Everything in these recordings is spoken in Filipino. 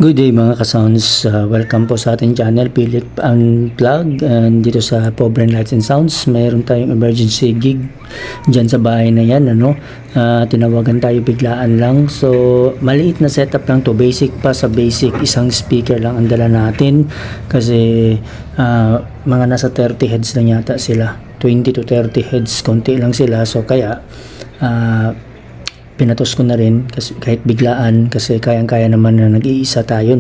Good day mga ka-sounds, welcome po sa ating channel Philip Unplug, and dito sa Pobre Lights and Sounds mayroon tayong emergency gig dyan sa bahay na yan, tinawagan tayo biglaan lang. So maliit na setup lang to, basic pa sa basic, isang speaker lang ang dala natin kasi mga nasa 30 heads lang yata sila, 20 to 30 heads, konti lang sila. So kaya pinatos ko na rin kasi kahit biglaan, kasi kayang-kaya naman na nag-iisa tayo,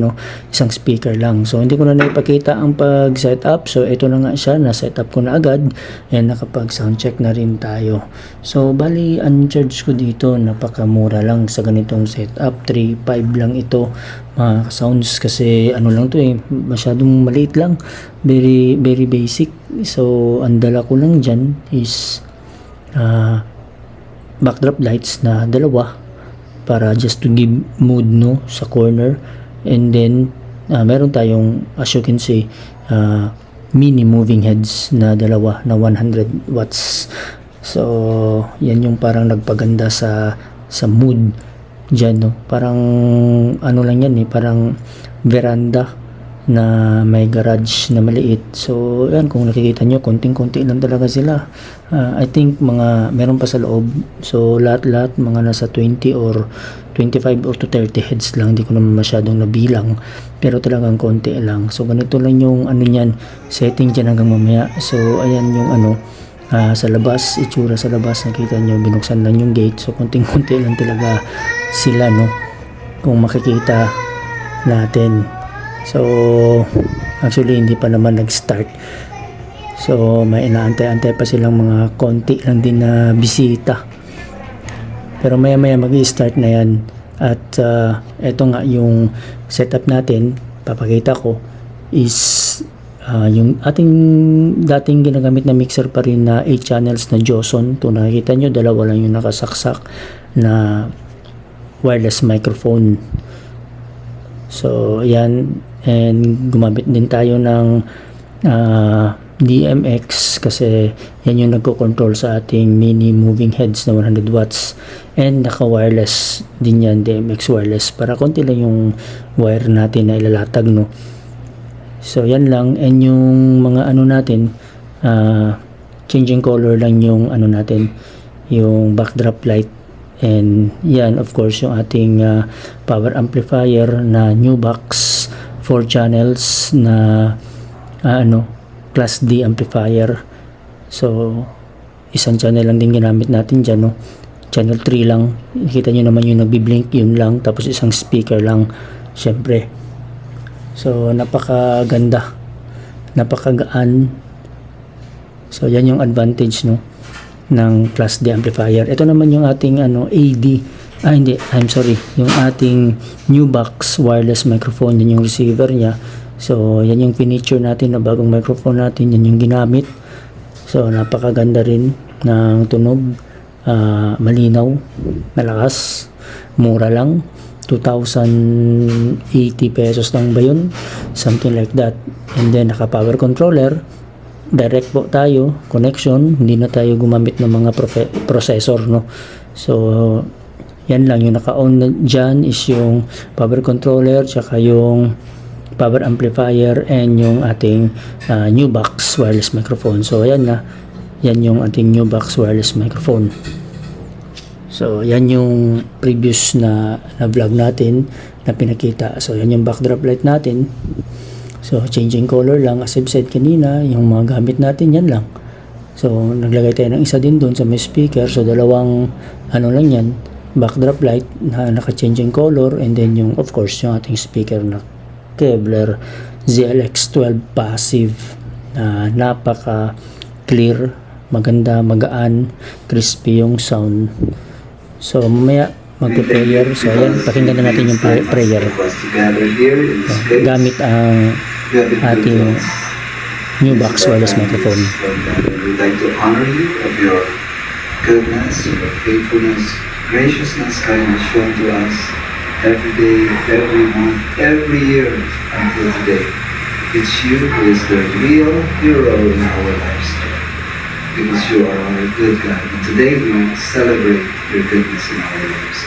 isang speaker lang. So hindi ko na naipakita ang pag setup, so ito na nga siya, na setup ko na agad and nakapag sound check na rin tayo. So bali ang charge ko dito napakamura lang sa ganitong setup, 3.5 lang ito mga sounds, kasi ano lang to masyadong maliit lang, very very basic. So ang dala ko lang dyan is backdrop lights na dalawa para just to give mood sa corner, and then meron tayong, as you can see, mini moving heads na dalawa na 100 watts. So yan yung parang nagpaganda sa mood dyan, parang ano lang yan, parang veranda na may garage na maliit. So yan, kung nakikita nyo, konting-konti lang talaga sila. I think mga meron pa sa loob, so lahat mga nasa 20 or 25 or to 30 heads lang, hindi ko naman masyadong nabilang, pero talagang konti lang. So ganito lang yung ano nyan, setting dyan hanggang mamaya. So ayan yung sa labas, itsura sa labas, nakita nyo, binuksan lang yung gate. So konting-konti lang talaga sila, kung makikita natin. So actually hindi pa naman nag-start, so may inaantay-antay pa silang mga konti lang din na bisita, pero maya mag-i-start na yan. At eto nga yung setup natin, papakita ko is yung ating dating ginagamit na mixer pa rin na 8 channels na Joson. Ito nakikita nyo, dalawa lang yung nakasaksak na wireless microphone. So yan, and gumamit din tayo ng DMX kasi yan yung nagko-control sa ating mini moving heads na 100 watts, and naka-wireless din yan, DMX wireless, para konti lang yung wire natin na ilalatag, So yan lang, and yung mga natin, changing color lang yung natin, yung backdrop light. And yan, of course, yung ating power amplifier na new box, 4 channels na class D amplifier. So isang channel lang din ginamit natin dyan, channel 3 lang, nakita nyo naman yung nagbi-blink, yun lang, tapos isang speaker lang syempre. So napakaganda, napakagaan. So yan yung advantage ng class D amplifier. Ito naman yung ating AD, yung ating new box wireless microphone, yan yung receiver niya. So yan yung finiture natin na bagong microphone natin, yan yung ginamit. So napakaganda rin ng tunog, malinaw, malakas, mura lang, 2,080 pesos lang ba yun, something like that. And then naka power controller, direct po tayo, connection, hindi na tayo gumamit ng mga processor, So yan lang, yung naka-on dyan is yung power controller, tsaka yung power amplifier, and yung ating new box wireless microphone. So ayan na, yan yung ating new box wireless microphone. So yan yung previous na vlog natin na pinakita. So yan yung backdrop light natin. So changing color lang, as I've said kanina, yung mga gamit natin yan lang. So naglagay tayo ng isa din doon sa may speaker, so dalawang lang yan, backdrop light na naka-changing color, and then yung, of course, yung ating speaker na Kevlar ZLX12 passive na napaka clear, maganda, magaan, crispy yung sound. So mamaya magpe-prayer. So ayan, pakinggan na natin yung prayer. Gamit ang ating new box wireless microphone. We'd like to honor you of your goodness, your faithfulness, graciousness, kindness shown to us every day, every month, every year until today. It's you who is the real hero in our lives, because you are our good God. And today we celebrate your goodness in our lives.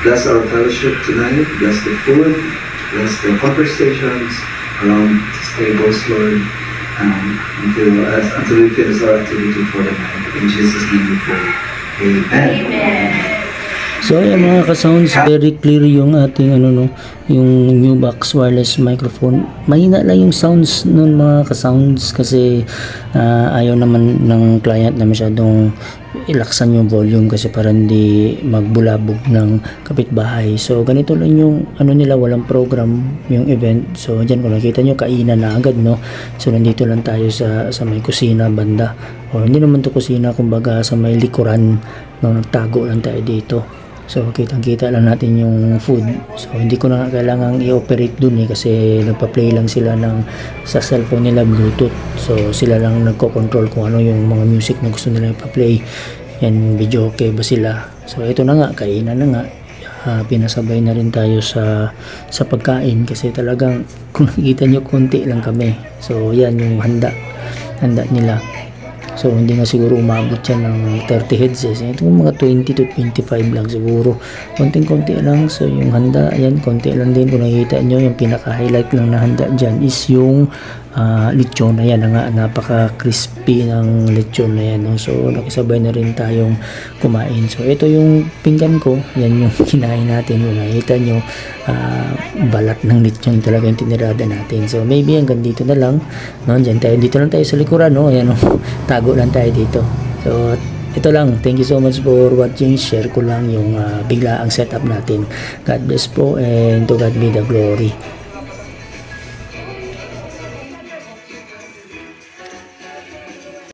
Bless our fellowship tonight. Bless the food. Bless the conversations around these tables, Lord, until we finish our activity for the night. In Jesus' name we pray. Amen. So ayan mga ka-sounds, very clear yung ating yung new box wireless microphone. Mahina lang yung sounds nun mga ka-sounds kasi ayaw naman ng client na masyadong ilaksan yung volume kasi para hindi magbulabog ng kapitbahay. So ganito lang yung nila, walang program yung event. So dyan kung nakita nyo, kainan na agad, no? So nandito lang tayo sa may kusina banda, o hindi naman to kusina, kumbaga sa may likuran, no? Nagtago lang tayo dito. So kitang-kita lang natin yung food. So hindi ko na kailangang i-operate dun kasi nagpa-play lang sila sa cellphone nila, Bluetooth. So sila lang nagko-control kung ano yung mga music na gusto nila ipa-play. Yan, video okay ba sila. So ito na nga, kainan na nga. Pinasabay na rin tayo sa pagkain kasi talagang kung nakikita nyo, konti lang kami. So yan yung handa nila. So hindi nga siguro umabot yan ng 30 heads. Ito mga 20 to 25 lang siguro. Konting-konti lang. So yung handa, ayan, konti lang din. Kung nakikita nyo, yung pinaka-highlight lang na handa dyan is yung lechon. Ayan na nga, napaka-crispy ng lechon na yan. No? So nakisabay na rin tayong kumain. So ito yung pinggan ko. Yan yung kinain natin. Kung nakikita nyo, balat ng lechon talaga yung tinirada natin. So maybe hanggang dito na lang. No? Dito lang tayo sa likuran. No? Ayan, no? Tago lang tayo dito. So ito lang. Thank you so much for watching. Share ko lang yung biglaang setup natin. God bless po and to God be the glory.